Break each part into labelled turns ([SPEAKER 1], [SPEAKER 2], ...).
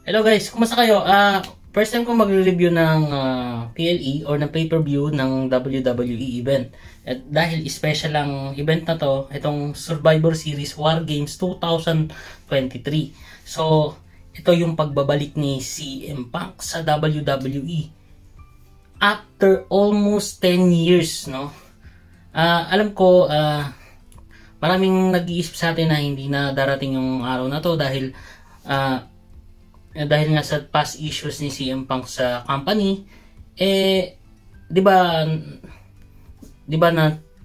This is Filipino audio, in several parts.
[SPEAKER 1] Hello guys, kumusta kayo? First time ko magre-review ng PLE or ng pay-per-view ng WWE event. At dahil special ang event na to, itong Survivor Series War Games 2023. So, ito yung pagbabalik ni CM Punk sa WWE. After almost 10 years, no? Alam ko, maraming nag-iisip sa atin na hindi na darating yung araw na to dahil nga sa past issues ni CM Punk sa company, 'di ba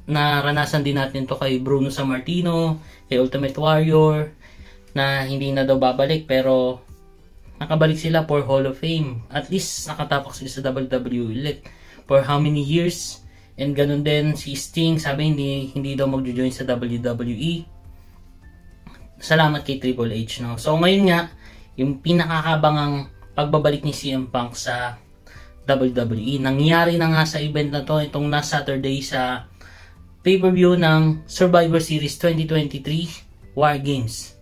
[SPEAKER 1] naranasan din natin to kay Bruno Sammartino, kay Ultimate Warrior, na hindi na daw babalik pero nakabalik sila for Hall of Fame. At least nakatapak sila sa WWE ulit for how many years. And ganun din si Sting, sabi hindi daw magjo-join sa WWE. Salamat kay Triple H, no. So ngayon nga yung pinakakabangang pagbabalik ni CM Punk sa WWE. Nangyari na nga sa event na to itong last Saturday sa pay-per-view ng Survivor Series 2023 War Games.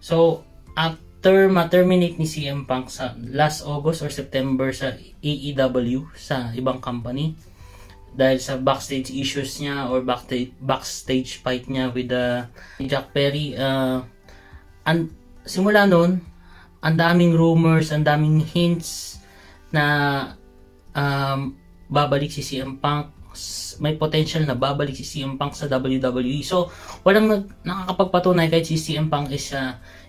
[SPEAKER 1] So, after ma-terminate ni CM Punk sa last August or September sa AEW sa ibang company dahil sa backstage issues niya or backstage fight niya with Jack Perry, simula noon ang daming rumors, ang daming hints na babalik si CM Punk. May potential na babalik si CM Punk sa WWE. So, walang nakakapagpatunay kahit si CM Punk is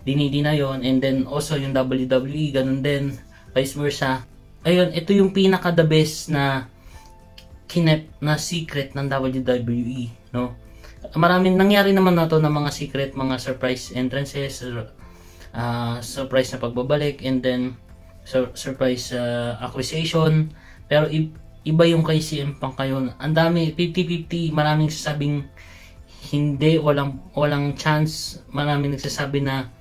[SPEAKER 1] dinidi na yon, and then also yung WWE, ganun din, vice versa. Ayun, ito yung pinaka the best na kinep na secret ng WWE, no? Maraming nangyari naman na to ng mga secret, mga surprise entrances, surprise na pagbabalik, and then surprise acquisition. Pero iba yung kay CM Punk ngayon. Ang dami, 50-50, maraming sasabing hindi, walang chance. Maraming nagsasabi na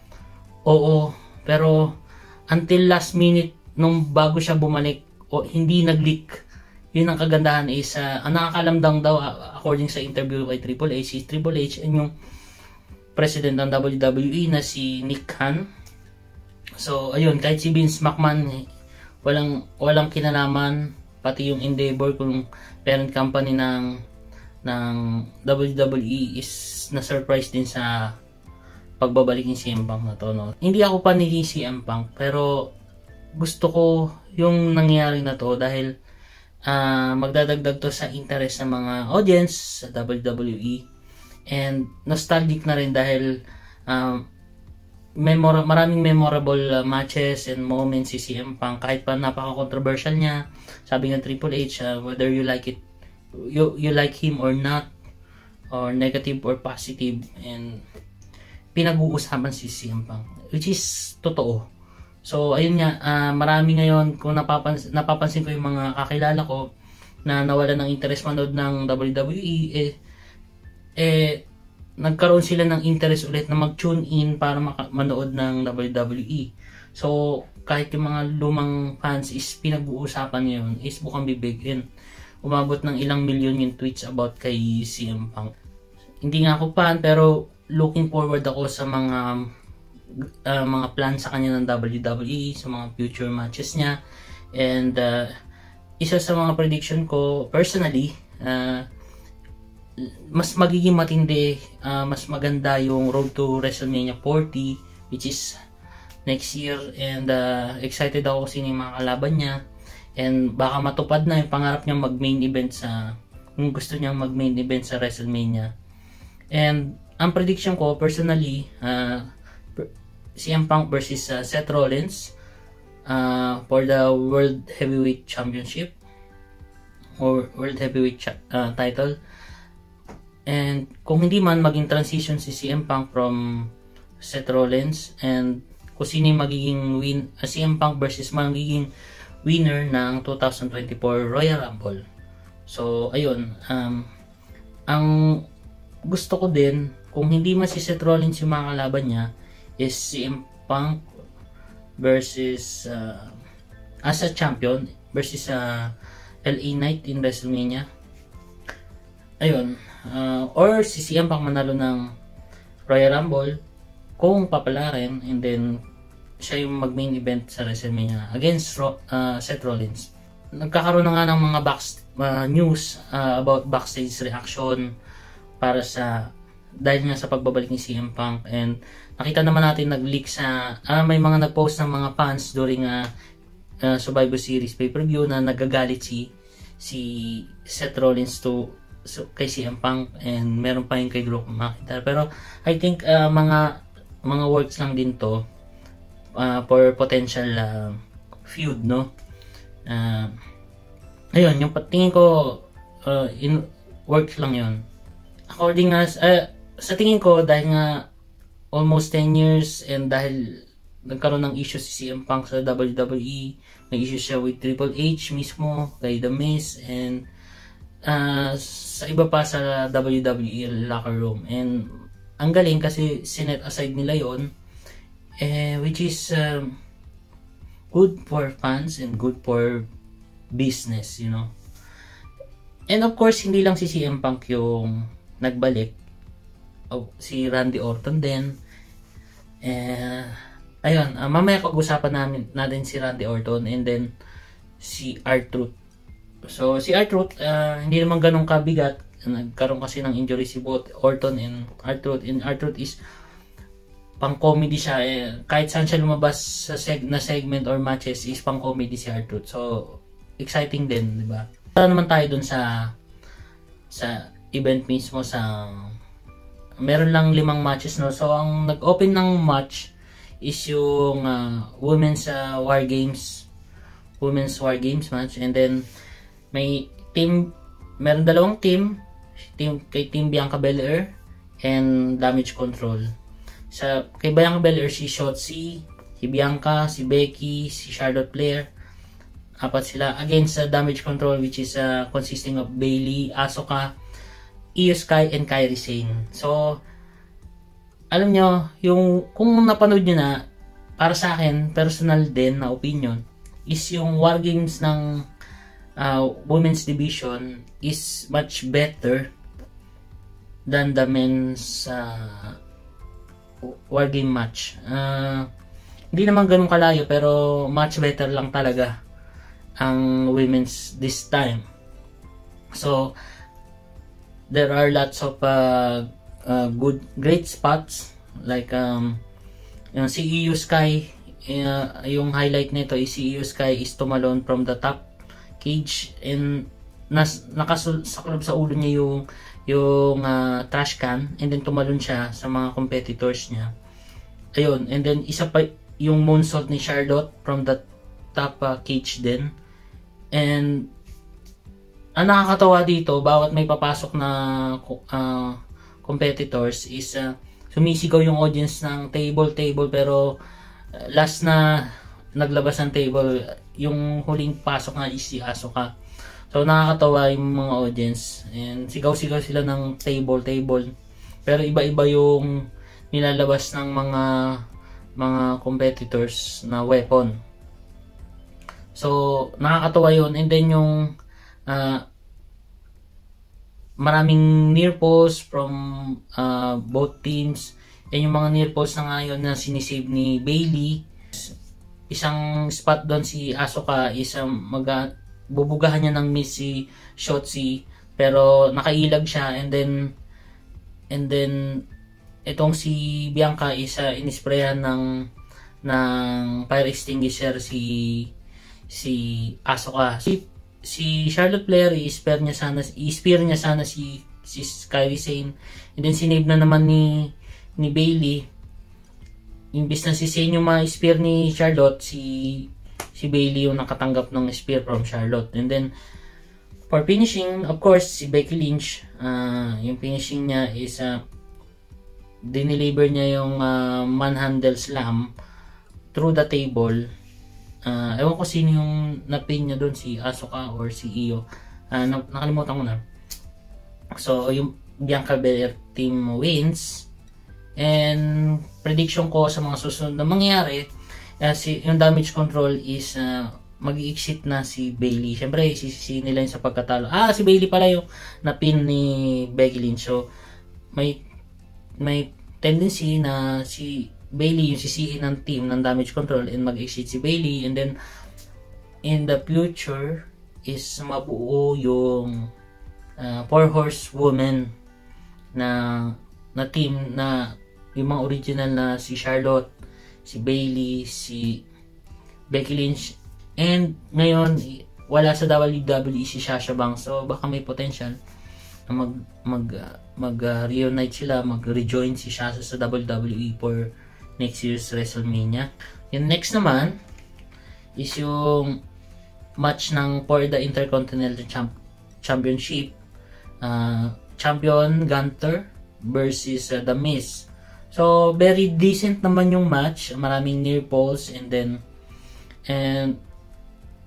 [SPEAKER 1] oo, pero until last minute nung bago siya bumalik, hindi nag-leak. Yun ang kagandahan is ang nakakalamdang daw according sa interview kay Triple H, si Triple H and yung president ng WWE na si Nick Khan. So ayun, kahit si Vince McMahon walang kinalaman, pati yung Endeavor, kung parent company ng WWE, is na surprise din sa pagbabalik ni CM Punk na to, no? Hindi ako pa ni CM Punk, pero gusto ko yung nangyari na to dahil magdadagdag to sa interest ng mga audience sa WWE. And nostalgic na rin dahil maraming memorable matches and moments si CM Punk, kahit pa napaka-controversial niya. Sabi ng Triple H, whether you like it, you like him or not, or negative or positive, and pinag-uusapan si CM Punk, which is totoo. So ayun nga, marami ngayon, kung napapansin ko yung mga kakilala ko na nawalan ng interest manood ng WWE, nagkaroon sila ng interest ulit na mag-tune in para manood ng WWE. So, kahit yung mga lumang fans is pinag-uusapan ngayon, is bukang bibig, and umabot ng ilang milyon yung tweets about kay CM Punk. Hindi nga ako fan, pero looking forward ako sa mga plans sa kanya ng WWE, sa mga future matches niya. And isa sa mga prediction ko personally, mas magiging matindi, mas maganda yung Road to WrestleMania 40, which is next year. And excited ako sino yung mga kalaban niya, and baka matupad na yung pangarap niya mag-main event kung gusto niya mag-main event sa WrestleMania. And ang prediction ko personally, CM Punk versus Seth Rollins for the World Heavyweight Championship or World Heavyweight title. And kung hindi man, maging transition si CM Punk from Seth Rollins, and kung sino yung magiging CM Punk versus magiging winner ng 2024 Royal Rumble. So ayun, ang gusto ko din, kung hindi man si Seth Rollins yung mga kalaban niya, is CM Punk versus as a champion versus LA Knight in WrestleMania. Ayun, or si CM Punk manalo ng Royal Rumble kung papalarin, and then siya yung mag-main event sa WrestleMania against Seth Rollins. Nagkakaroon na nga ng mga news about backstage reaction para sa dahil nga sa pagbabalik ni CM Punk, and nakita naman natin nag-leak sa may mga nag-post ng mga fans during Survivor Series pay-per-view na nagagalit si Seth Rollins kay CM Punk, and meron pa yung kay Drew McIntyre. Pero I think mga works lang din to for potential feud, no? Ayun, yung tingin ko in works lang yun. According sa tingin ko, dahil nga almost 10 years and dahil nagkaroon ng issue si CM Punk sa WWE, may issue siya with Triple H mismo, kay The Miz, and sa iba pa sa WWE locker room. And ang galing kasi sinet aside nila yon, which is good for fans and good for business, you know. And of course, hindi lang si CM Punk yung nagbalik. Si Randy Orton din. Ayun, mamaya pag-usapan natin si Randy Orton, and then si R-Truth. So, si R-Truth, hindi naman ganun kabigat. Nagkaroon kasi ng injury si both Orton and R-Truth. And R-Truth is pang-comedy siya. Kahit saan siya lumabas sa segment or matches, is pang-comedy si R-Truth. So, exciting din, di ba? Para naman tayo dun sa event mismo, meron lang 5 matches, no? So, ang nag-open ng match is yung Women's War Games match. And then, meron 2 team kay Team Bianca Belair and Damage Control. Kay Bianca Belair, si Shotzi, si Bianca, si Becky, si Charlotte Flair. 4 sila against Damage Control, which is consisting of Bayley, Asuka, Io Sky, and Kairi Sane. So, alam nyo, kung napanood nyo na, para sa akin, personal din na opinion, is yung War Games ng Women's Division is much better than the men's War Game match. Hindi naman ganun kalayo, pero much better lang talaga ang women's this time. So, there are lots of great spots, like yung si Io Sky, yung highlight nito is si Io Sky is tumalon from the top cage, and nakasaklab sa ulo niya yung trash can, and then tumalon siya sa mga competitors niya. Ayun, and then isa pa yung moonsault ni Charlotte from the top cage din. And ang nakakatawa dito, bawat may papasok na competitors is sumisigaw yung audience ng table, pero last na naglabas ng table, yung huling pasok nga is si Asuka. So nakakatawa yung mga audience, and sigaw-sigaw sila ng table, pero iba-iba yung nilalabas ng mga competitors na weapon. So nakakatawa yun. And then yung maraming near falls from both teams, and yung mga near falls na ngayon na sinisave ni Bayley. Isang spot doon si Asuka is bubugahan niya ng miss si Shotzi, pero nakailag siya, and then itong si Bianca is inisprayan ng fire extinguisher si Asuka. Si Charlotte Flair i-spear niya sana si Kairi Sane, and then sinave na naman ni Bayley. Imbis na si Sane yung ma-spear ni Charlotte, si Bayley yung nakatanggap ng spear from Charlotte. And then for finishing, of course, si Becky Lynch, yung finishing niya is dineliver niya yung manhandle slam through the table. Ewan ko sino yung napin niya doon, si Asuka or si Io. Nakalimutan ko na. So, yung Bianca Belair team wins. And prediction ko sa mga susunod na mangyayari, yung Damage Control is mag-i-exit na si Bayley. Siyempre, sisisi nila yung sa pagkatalo. Si Bayley pala yung napin ni Becky Lynch. So, may tendency na si Bayley yung sisihin ng team ng damage control and mag-exit si Bayley, and then in the future is mabuo yung 4 horsewomen na team, na yung mga original na si Charlotte, si Bayley, si Becky Lynch, and ngayon wala sa WWE si Sasha Banks, so baka may potential na mag-reunite sila, mag-rejoin si Sasha sa WWE for next year's WrestleMania. Yung next naman is yung match for the Intercontinental Championship, champion Gunther versus The Miz. So very decent naman yung match, maraming near falls, and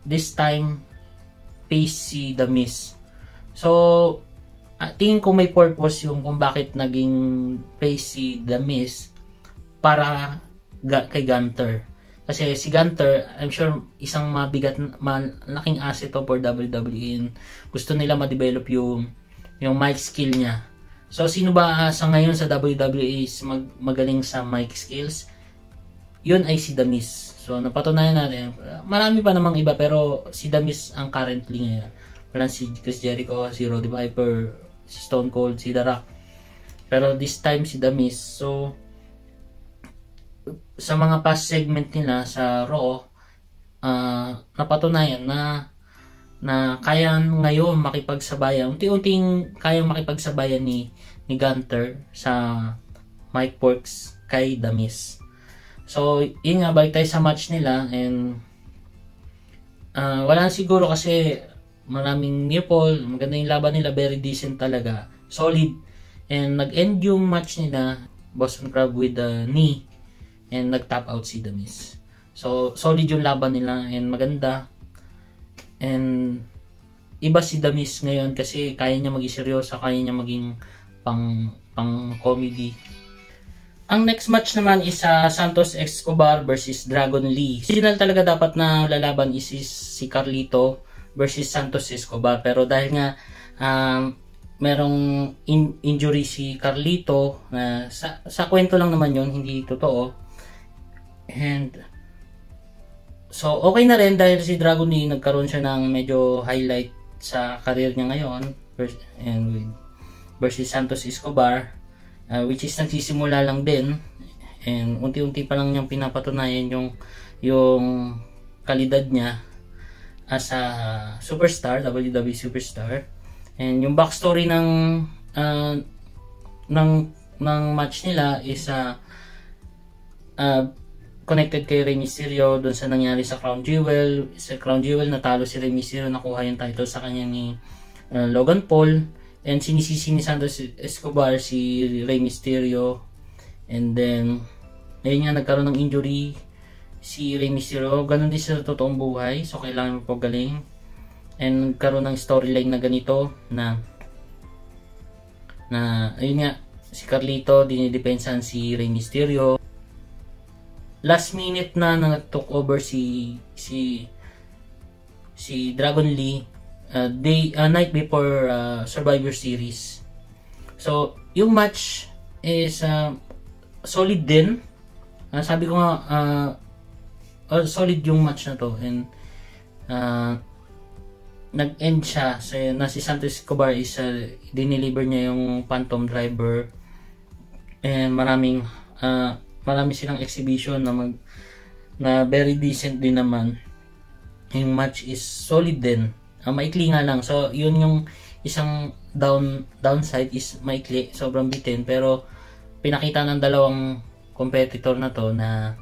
[SPEAKER 1] this time face si The Miz. So tingin ko may purpose yung kung bakit naging face si The Miz para kay Gunther. Kasi si Gunther, I'm sure isang malaking asset to for WWE. Gusto nila ma-develop yung mic skill niya. So sino ba sa ngayon sa WWE is magaling sa mic skills? Yun ay si The Miz. So napatunayan natin. Marami pa namang iba, pero si The Miz ang currently ngayon. Walang si Chris Jericho, si Roddy Piper, si Stone Cold, si The Rock. Pero this time si The Miz. So sa mga past segment nila sa Raw, napatunayan na kaya ngayon makipagsabayan, unti-unting kayang makipagsabayan ni Gunther sa mic works kay The Miz. So yun nga, balik tayo sa match nila, and wala siguro kasi maraming near fall, maganda yung laban nila, very decent talaga, solid, and nag-end yung match nila, Boston Crab with the knee, and nag-tap out si The Miz. So solid yung laban nila, and maganda, and iba si The Miz ngayon kasi kaya niya maging seryoso, kaya niya maging pang comedy. Ang next match naman is Santos Escobar versus Dragon Lee. Original talaga dapat na lalaban is si Carlito versus Santos Escobar, pero dahil nga merong injury si Carlito, na sa kwento lang naman yun, hindi totoo. And so okay na rin dahil si Dragon Lee nagkaroon siya ng medyo highlight sa career niya ngayon, and versus Santos Escobar, which is nagsisimula lang din, and unti-unti pa lang niyang pinapatunayan yung kalidad niya as a superstar, WWE superstar. And yung backstory ng match nila is connected kay Rey Mysterio doon sa nangyari sa Crown Jewel. Sa Crown Jewel, natalo si Rey Mysterio, nakuha yung title sa kanya ni Logan Paul, and sinisisi ni Santos Escobar si Rey Mysterio, and then ayun nga, nagkaroon ng injury si Rey Mysterio. Ganun din sa totoong buhay, so kailangan mo pagaling, and nagkaroon ng storyline na ganito na ayun nga, si Carlito dinidepensahan si Rey Mysterio. Last minute na took over si Dragon Lee night before Survivor Series. So yung match is solid din. Sabi ko nga solid yung match na to, and nag-end siya na si Santos Escobar is dineliver niya yung Phantom Driver, and marami silang exhibition na very decent din naman. Yung match is solid din, maikli nga lang, so yun yung isang downside is maikli, sobrang bitin, pero pinakita ng dalawang competitor na to na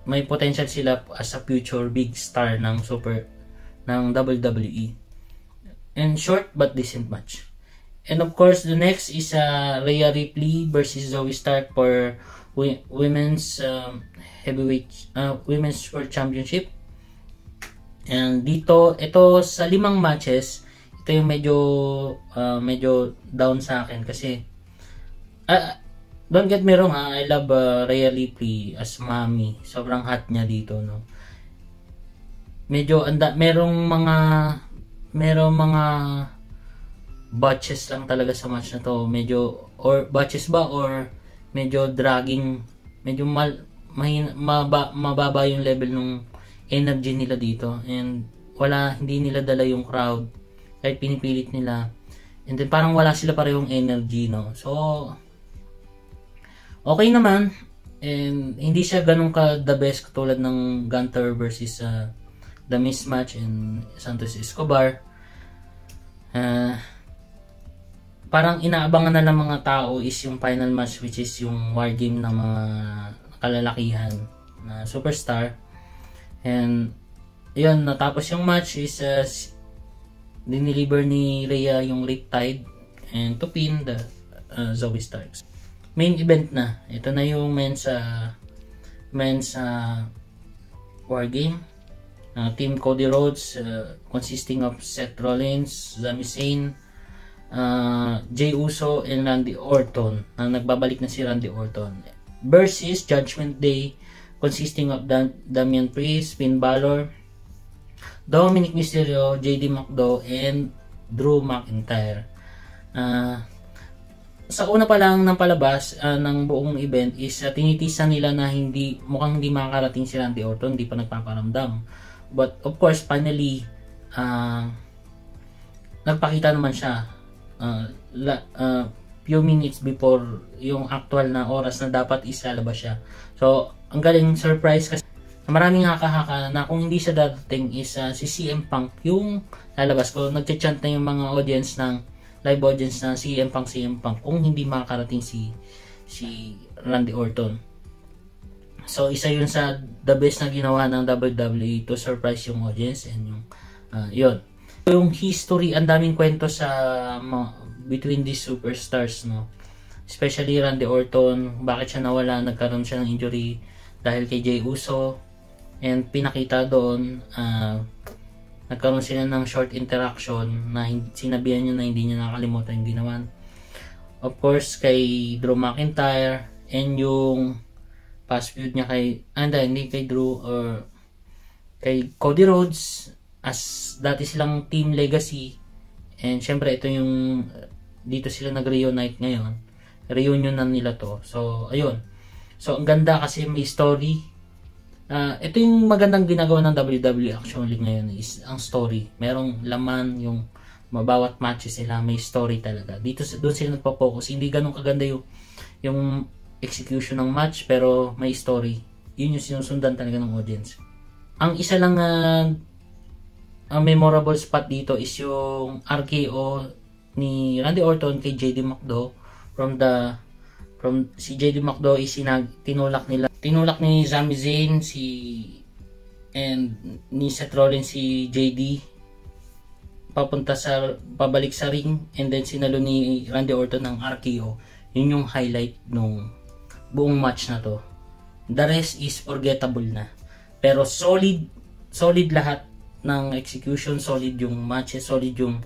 [SPEAKER 1] may potential sila as a future big star ng WWE. And short but decent match. And of course, the next is Rhea Ripley versus Zoe Stark for women's heavyweight women's world championship. And ito sa 5 matches, ito yung medyo down sa akin kasi don't get me wrong, I love Rhea Ripley as mommy. Sobrang hot niya dito, no. Medyo merong mga botches lang talaga sa match na to. Medyo, or botches ba, or medyo dragging, medyo mababa yung level ng energy nila dito, and hindi nila dala yung crowd kahit pinipilit nila, and then parang wala sila parehong energy, no? So okay naman, and hindi siya ganun ka the best katulad ng Gunter versus The Mismatch and Santos Escobar. Parang inaabangan na ng mga tao is yung final match, which is yung war game ng mga kalalakihan na superstar. And yun, natapos yung match is dineliver ni Rhea yung Riptide and to pin the Zoe Starks. Main event na. Ito na yung men's war game. Team Cody Rhodes consisting of Seth Rollins, Sami Zayn, Jey Uso, and Randy Orton. Nagbabalik na si Randy Orton. Versus Judgment Day consisting of Damian Priest, Finn Balor, Dominic Mysterio, JD McDowell, and Drew McIntyre. Sa una pa lang ng palabas ng buong event is tinitisan nila na mukhang hindi makakarating si Randy Orton, hindi pa nagpaparamdam. But of course, finally nagpakita naman siya few minutes before yung actual na oras na dapat isalabas siya. So, ang galing, surprise kasi maraming haka-haka na kung hindi siya dadating is si CM Punk yung lalabas ko. Nagcha-chant na yung mga audience ng live audience na CM Punk kung hindi makakarating si Randy Orton. So, isa yun sa the best na ginawa ng WWE to surprise yung audience, and yun. Yung history, ang daming kwento sa between these superstars, no? Especially Randy Orton, bakit siya nawala, nagkaroon siya ng injury dahil kay Jey Uso, and pinakita doon nagkaroon sila ng short interaction na sinabihan niya na hindi niya nakalimutan yung ginawa. Of course, kay Drew McIntyre, and yung past feud niya hindi kay Drew or kay Cody Rhodes, as dati silang team legacy, and syempre ito yung dito sila nag-reunite ngayon, reunion na nila to. So ayun, so ang ganda kasi may story. Ito yung magandang ginagawa ng WWE actually ngayon is ang story, merong laman yung mabawat matches nila, may story talaga dito. Doon sila nagpo-focus, hindi ganun kaganda yung execution ng match, pero may story. Yun yung sinusundan talaga ng audience. Ang isa lang ang memorable spot dito is yung RKO ni Randy Orton kay JD McDowell. Si JD McDowell is tinulak ni Sami Zayn and ni Seth Rollins si JD pabalik sa ring, and then sinalo ni Randy Orton ng RKO. Yun yung highlight nung buong match na to. The rest is forgettable na. Pero solid lahat ng execution, solid yung matches, solid yung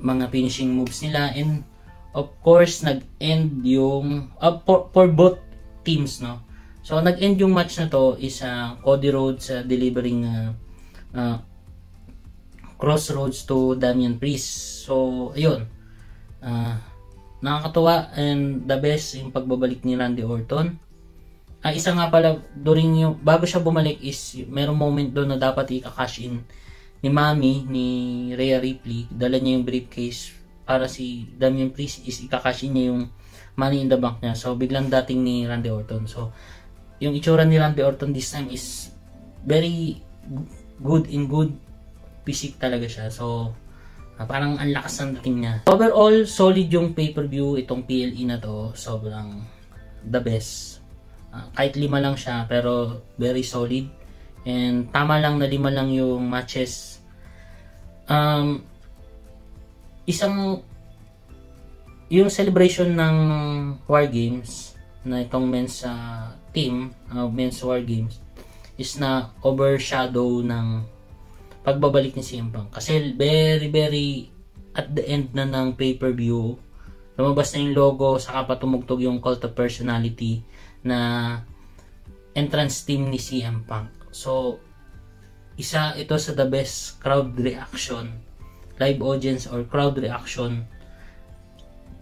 [SPEAKER 1] mga finishing moves nila, and of course nag-end yung for both teams, no. So nag-end yung match na to is Cody Rhodes delivering crossroads to Damian Priest. So ayun, nakakatuwa, and the best yung pagbabalik ni Randy Orton. Isa nga pala, bago siya bumalik is merong moment doon na dapat i-cash in ni Mami, ni Rhea Ripley. Dala niya yung briefcase para si Damian Priest is i-cash in niya yung Money in the Bank niya. So biglang dating ni Randy Orton. So yung itsura ni Randy Orton this time is very good physique talaga siya. So parang ang lakas ng dating niya. Overall, solid yung pay-per-view, itong PLE na to. Sobrang the best. Kahit 5 lang siya, pero very solid. And tama lang na 5 lang yung matches. Yung celebration ng War Games na itong men's team, men's War Games, is na overshadow ng pagbabalik ni CM Punk. Kasi very at the end na ng pay-per-view, lumabas na yung logo, saka pa tumugtog yung Cult of Personality na entrance team ni CM Punk. So isa ito sa the best crowd reaction, live audience or crowd reaction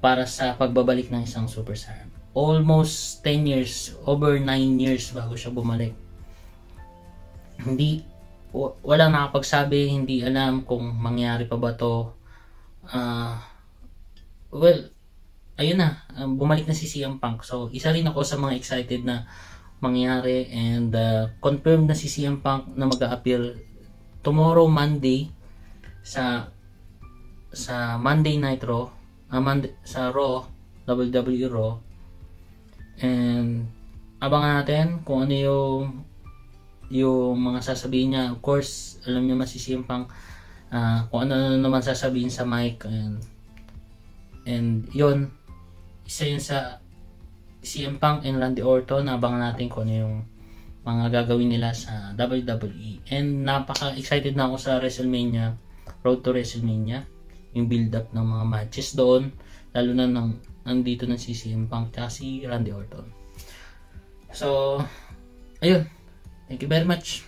[SPEAKER 1] para sa pagbabalik ng isang superstar. almost 10 years, over 9 years bago siya bumalik. Walang nakapagsabi, hindi alam kung mangyari pa ba to. Well, ayun na, bumalik na si CM Punk. So, isa rin ako sa mga excited na mangyari, and confirmed na si CM Punk na mag-a-appear tomorrow Monday sa Monday Night Raw, sa Raw, WWE Raw. And abangan natin kung ano yung mga sasabihin niya. Of course, alam niyo si CM Punk, kung ano naman sasabihin sa mic, and yun, isa yun sa CM Punk and Randy Orton. Abangan natin kung ano yung mga gagawin nila sa WWE. And napaka-excited na ako sa WrestleMania, Road to WrestleMania, yung build-up ng mga matches doon, lalo na nandito na si CM Punk at si Randy Orton. So, ayun. Thank you very much.